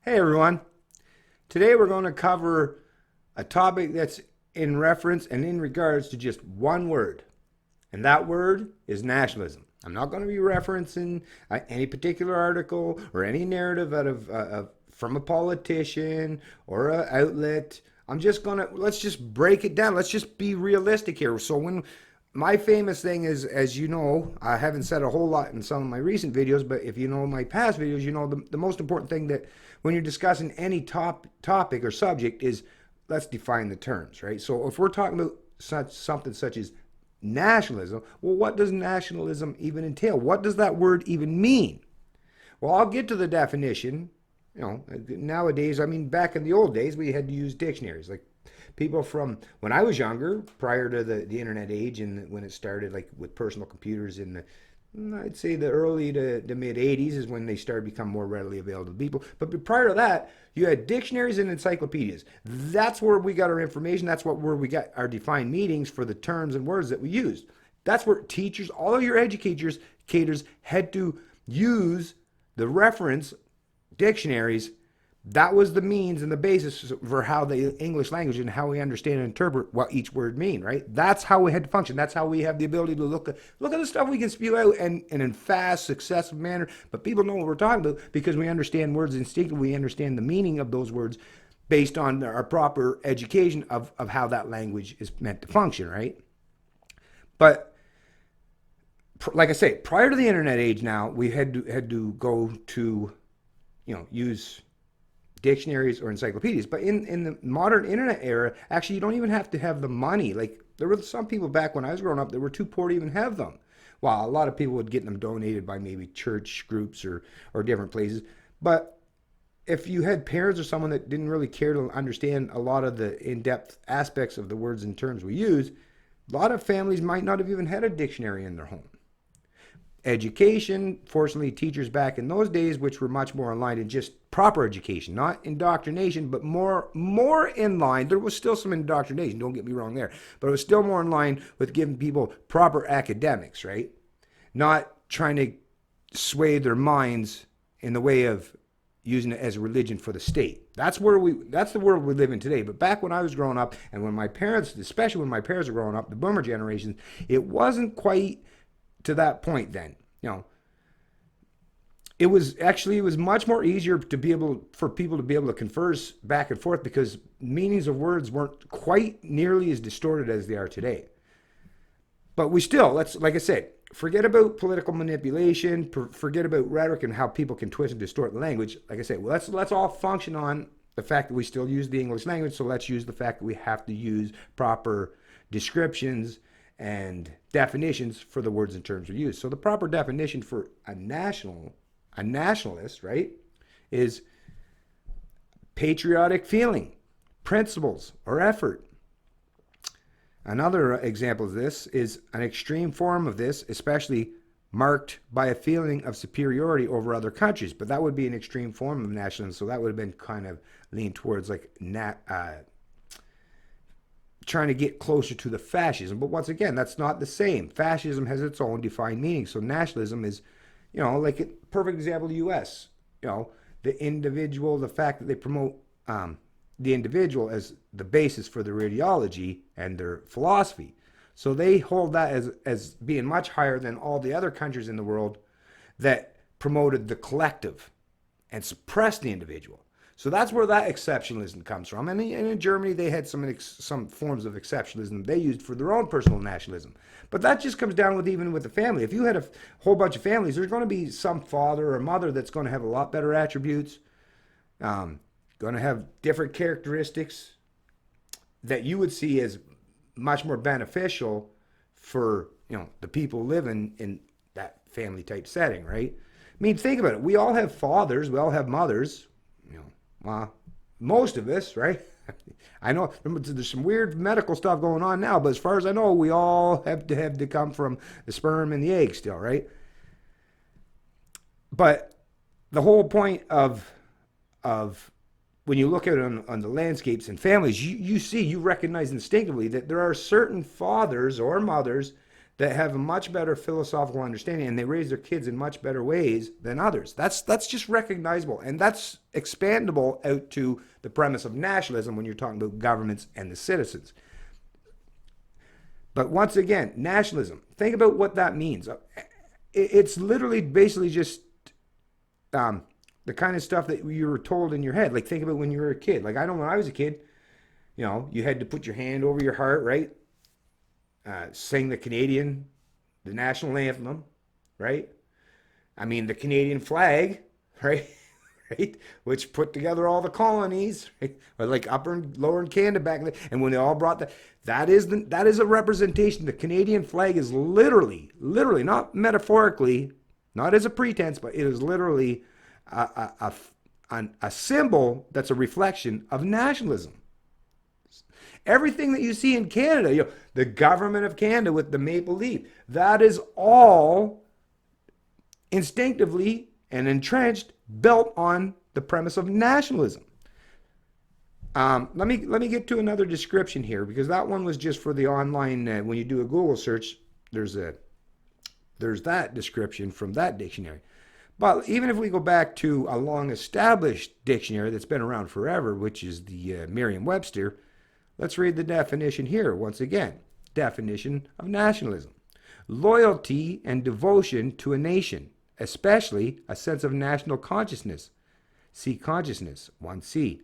Hey everyone. Today we're going to cover a topic that's in reference and in regards to just one word, and that word is nationalism. I'm not going to be referencing any particular article or any narrative out of from a politician or an outlet. Let's just break it down. Let's just be realistic here. So when my famous thing is, as you know, I haven't said a whole lot in some of my recent videos, but if you know my past videos, you know the most important thing that when you're discussing any topic or subject is let's define the terms, right? So if we're talking about something such as nationalism, well, what does nationalism even entail? What does that word even mean? Well, I'll get to the definition. Nowadays, I mean, back in the old days, we had to use dictionaries. Like people from when I was younger, prior to the internet age and when it started, like with personal computers in the, I'd say the early to the mid 80s is when they started to become more readily available to people. But prior to that, you had dictionaries and encyclopedias. That's where we got our information. That's where we got our defined meanings for the terms and words that we used. That's where teachers, all of your educators had to use the reference dictionaries. That was the means and the basis for how the English language and how we understand and interpret what each word mean, right? That's how we had to function. That's how we have the ability to look at the stuff we can spew out and in fast, successful manner. But people know what we're talking about because we understand words instinctively. We understand the meaning of those words based on our proper education of how that language is meant to function, right? But like I say, prior to the internet age now, we had to go to, use dictionaries or encyclopedias. But in the modern internet era, actually, you don't even have to have the money. Like there were some people back when I was growing up that were too poor to even have them. Well, a lot of people would get them donated by maybe church groups or different places. But if you had parents or someone that didn't really care to understand a lot of the in-depth aspects of the words and terms we use, a lot of families might not have even had a dictionary in their home. Education, fortunately, teachers back in those days, which were much more in line in just proper education, not indoctrination, but more in line. There was still some indoctrination, don't get me wrong there, but it was still more in line with giving people proper academics, right? Not trying to sway their minds in the way of using it as a religion for the state. That's the world we live in today. But back when I was growing up, and when my parents, especially when my parents were growing up, the boomer generation, it wasn't quite to that point then. It was much more easier to be able for people to be able to converse back and forth because meanings of words weren't quite nearly as distorted as they are today. But we still, like I said, forget about political manipulation, forget about rhetoric and how people can twist and distort the language. Like I said, well, let's all function on the fact that we still use the English language, so let's use the fact that we have to use proper descriptions and definitions for the words and terms we use. So the proper definition for a nationalist, right, is patriotic feeling, principles, or effort. Another example of this is an extreme form of this, especially marked by a feeling of superiority over other countries. But that would be an extreme form of nationalism, so that would have been kind of leaned towards like trying to get closer to the fascism. But once again, that's not the same. Fascism has its own defined meaning. So nationalism is, like a perfect example, the U.S., the individual, the fact that they promote the individual as the basis for their ideology and their philosophy. So they hold that as being much higher than all the other countries in the world that promoted the collective and suppressed the individual. So that's where that exceptionalism comes from. And in Germany, they had some forms of exceptionalism they used for their own personal nationalism. But that just comes down with even with the family. If you had a whole bunch of families, there's going to be some father or mother that's going to have a lot better attributes, going to have different characteristics that you would see as much more beneficial for the people living in that family type setting, right? I mean, think about it. We all have fathers. We all have mothers. Most of us, right? I know there's some weird medical stuff going on now, but as far as I know, we all have to come from the sperm and the egg still, right? But the whole point of when you look at it on the landscapes and families, you recognize instinctively that there are certain fathers or mothers that have a much better philosophical understanding, and they raise their kids in much better ways than others. That's just recognizable, and that's expandable out to the premise of nationalism when you're talking about governments and the citizens. But once again, nationalism, think about what that means. It's literally basically just the kind of stuff that you were told in your head. Like, think about when you were a kid. Like, I know when I was a kid, you know, you had to put your hand over your heart, right? Sing the national anthem, right? I mean, the Canadian flag, right? Right? Which put together all the colonies, right? Or like Upper and Lower Canada back then. And when they all brought that is a representation. The Canadian flag is literally, not metaphorically, not as a pretense, but it is literally a symbol that's a reflection of nationalism. Everything that you see in Canada, you know, the government of Canada with the maple leaf, that is all instinctively and entrenched, built on the premise of nationalism. Let me get to another description here, because that one was just for the online. When you do a Google search, there's that description from that dictionary. But even if we go back to a long-established dictionary that's been around forever, which is the Merriam-Webster, let's read the definition here once again. Definition of nationalism: loyalty and devotion to a nation, especially a sense of national consciousness. See consciousness, 1C.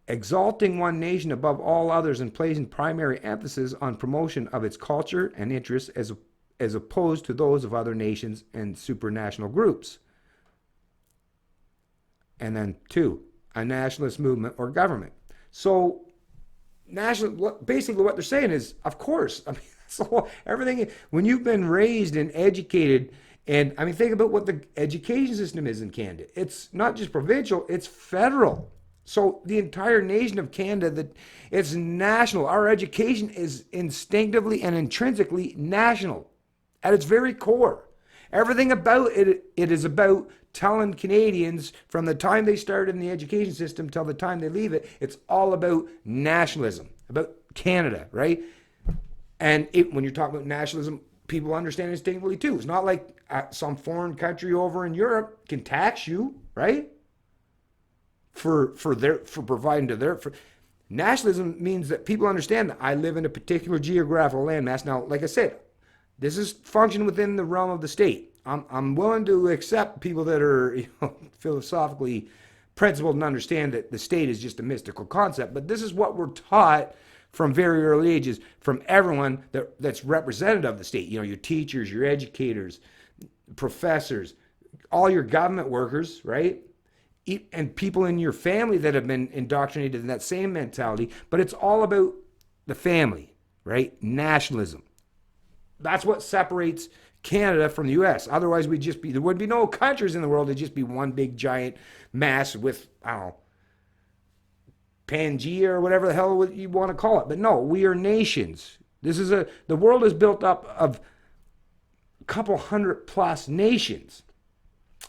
Exalting one nation above all others and placing primary emphasis on promotion of its culture and interests as opposed to those of other nations and supranational groups. And then 2, a nationalist movement or government. So basically what they're saying is, of course, I mean, so everything, when you've been raised and educated, and I mean, think about what the education system is in Canada. It's not just provincial, it's federal. So the entire nation of Canada, it's national. Our education is instinctively and intrinsically national at its very core. Everything about it is about telling Canadians from the time they start in the education system till the time they leave it, it's all about nationalism, about Canada, right? And when you're talking about nationalism, people understand instinctively too. It's not like some foreign country over in Europe can tax you, right? For providing to their nationalism means that people understand that I live in a particular geographical landmass. Now, like I said, this is function within the realm of the state. I'm willing to accept people that are, you know, philosophically principled and understand that the state is just a mystical concept. But this is what we're taught from very early ages from everyone that's representative of the state. You know, your teachers, your educators, professors, all your government workers, right? And people in your family that have been indoctrinated in that same mentality. But it's all about the family, right? Nationalism. That's what separates Canada from the U.S. Otherwise, there would be no countries in the world. It'd just be one big giant mass with, I don't know, Pangea or whatever the hell you want to call it. But no, we are nations. The world is built up of a couple hundred plus nations.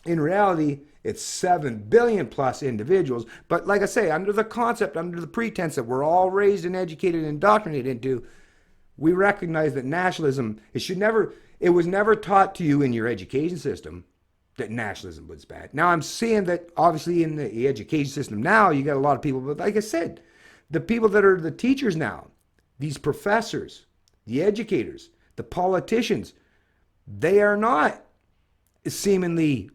In reality, it's 7 billion plus individuals. But like I say, under the concept, under the pretense that we're all raised and educated and indoctrinated into, we recognize that nationalism, it was never taught to you in your education system that nationalism was bad. Now, I'm saying that obviously in the education system now, you got a lot of people, but like I said, the people that are the teachers now, these professors, the educators, the politicians, they are not seemingly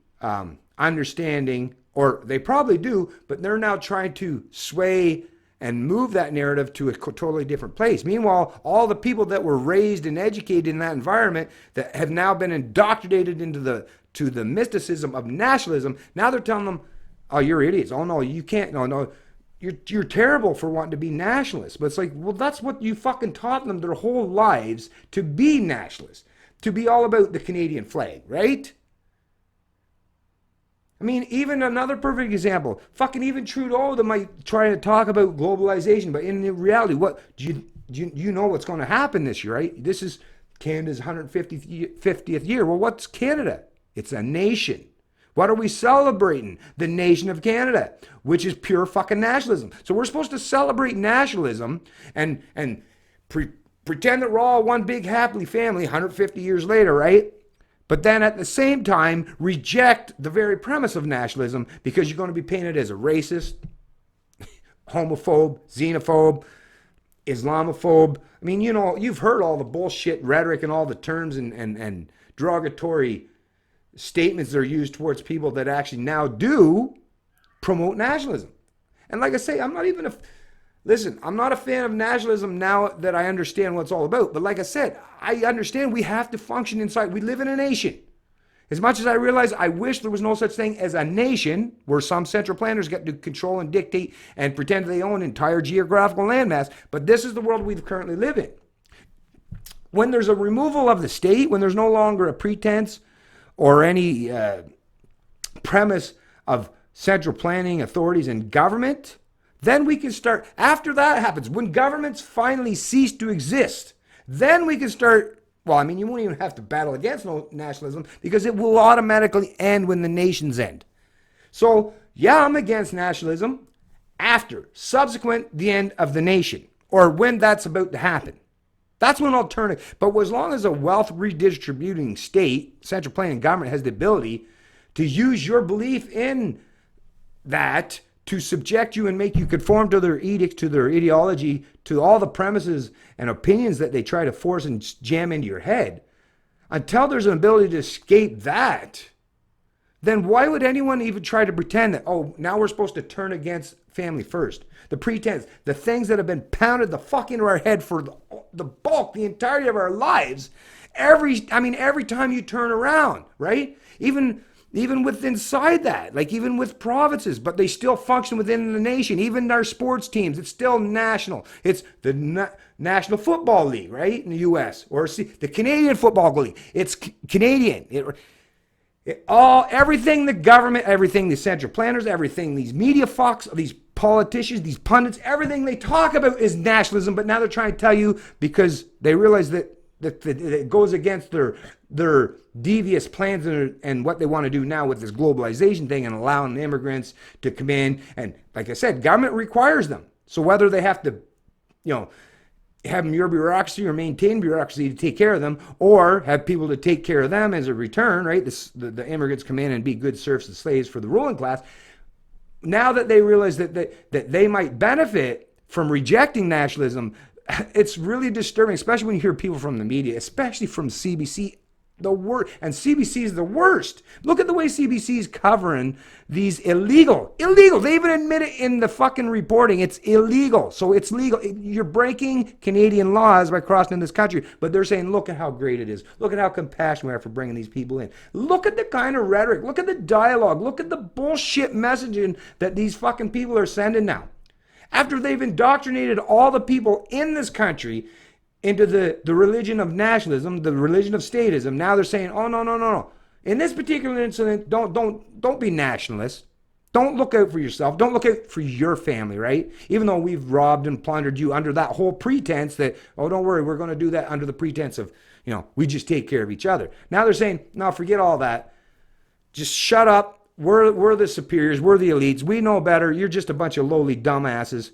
understanding, or they probably do, but they're now trying to sway and move that narrative to a totally different place. Meanwhile, all the people that were raised and educated in that environment that have now been indoctrinated into the mysticism of nationalism, now they're telling them, oh, you're idiots. Oh, no, you can't. No, you're terrible for wanting to be nationalists. But it's like, well, that's what you fucking taught them their whole lives, to be nationalists, to be all about the Canadian flag, right? I mean, even another perfect example, fucking even Trudeau that might try to talk about globalization, but in reality, what do you know what's going to happen this year, right? This is Canada's 150th year. Well, what's Canada? It's a nation. What are we celebrating? The nation of Canada, which is pure fucking nationalism. So we're supposed to celebrate nationalism and pretend that we're all one big happy family 150 years later, right? But then at the same time, reject the very premise of nationalism because you're going to be painted as a racist, homophobe, xenophobe, Islamophobe. I mean, you know, you've heard all the bullshit rhetoric and all the terms and derogatory statements that are used towards people that actually now do promote nationalism. And like I say, I'm not a fan of nationalism now that I understand what it's all about. But like I said, I understand we have to function inside. We live in a nation. As much as I realize I wish there was no such thing as a nation where some central planners get to control and dictate and pretend they own entire geographical landmass, but this is the world we currently live in. When there's a removal of the state, when there's no longer a pretense or any premise of central planning authorities and government, then we can start, after that happens, when governments finally cease to exist, then we can start. Well, I mean, you won't even have to battle against nationalism because it will automatically end when the nations end. So, yeah, I'm against nationalism subsequent the end of the nation, or when that's about to happen. That's when alternative. But as long as a wealth redistributing state, central planning government has the ability to use your belief in that to subject you and make you conform to their edicts, to their ideology, to all the premises and opinions that they try to force and jam into your head, until there's an ability to escape that, then why would anyone even try to pretend that, oh, now we're supposed to turn against family first? The pretense, the things that have been pounded the fuck into our head for the bulk, the entirety of our lives, every time you turn around, right? Even with inside that, like even with provinces, but they still function within the nation. Even our sports teams, it's still national. It's the National Football League, right, in the U.S. Or the Canadian Football League. It's Canadian. Everything the government, everything the central planners, everything these media fucks, these politicians, these pundits, everything they talk about is nationalism. But now they're trying to tell you because they realize that it goes against their devious plans and what they want to do now with this globalization thing and allowing the immigrants to come in. And like I said, government requires them. So whether they have to, have your bureaucracy or maintain bureaucracy to take care of them, or have people to take care of them as a return, right? The immigrants come in and be good serfs and slaves for the ruling class. Now that they realize that they might benefit from rejecting nationalism, it's really disturbing, especially when you hear people from the media, especially from CBC. And CBC is the worst. Look at the way CBC is covering these illegal. They even admit it in the fucking reporting. It's illegal. So it's legal. You're breaking Canadian laws by crossing in this country. But they're saying, look at how great it is. Look at how compassionate we are for bringing these people in. Look at the kind of rhetoric. Look at the dialogue. Look at the bullshit messaging that these fucking people are sending now. After they've indoctrinated all the people in this country into the religion of nationalism, the religion of statism, now they're saying, oh, no. In this particular incident, don't be nationalist. Don't look out for yourself. Don't look out for your family, right? Even though we've robbed and plundered you under that whole pretense that, oh, don't worry, we're going to do that under the pretense of, we just take care of each other. Now they're saying, no, forget all that. Just shut up. We're the superiors. We're the elites. We know better. You're just a bunch of lowly dumbasses.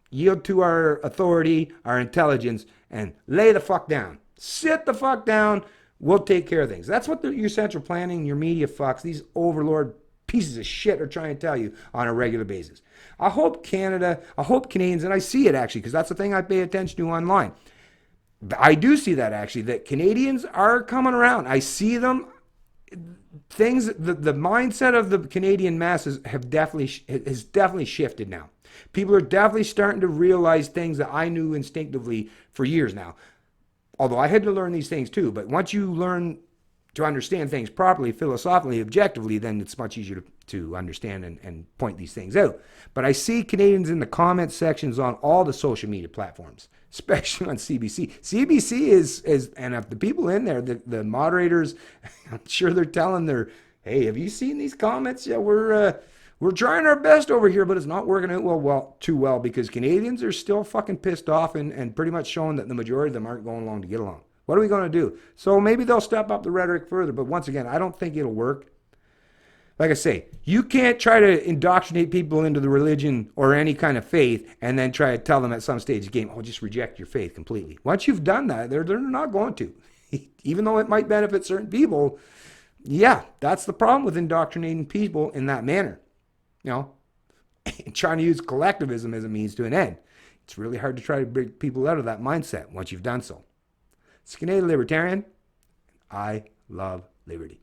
Yield to our authority, our intelligence, and lay the fuck down. Sit the fuck down. We'll take care of things. That's what your central planning, your media fucks, these overlord pieces of shit are trying to tell you on a regular basis. I hope Canadians, and I see it actually, because that's the thing I pay attention to online. I do see that actually, that Canadians are coming around. I see them. The mindset of the Canadian masses has definitely shifted now. People are definitely starting to realize things that I knew instinctively for years now. Although I had to learn these things too. But once you learn to understand things properly, philosophically, objectively, then it's much easier to understand and point these things out. But I see Canadians in the comment sections on all the social media platforms, especially on CBC. CBC is and if the people in there, the moderators, I'm sure they're telling hey, have you seen these comments? Yeah, we're trying our best over here, but it's not working out too well because Canadians are still fucking pissed off and pretty much showing that the majority of them aren't going along to get along. What are we going to do? So maybe they'll step up the rhetoric further, but once again, I don't think it'll work. like I say, you can't try to indoctrinate people into the religion or any kind of faith and then try to tell them at some stage of the game, oh, just reject your faith completely. Once you've done that, they're not going to. Even though it might benefit certain people, yeah, that's the problem with indoctrinating people in that manner. You know, trying to use collectivism as a means to an end. It's really hard to try to bring people out of that mindset once you've done so. It's Canadian Libertarian. I love liberty.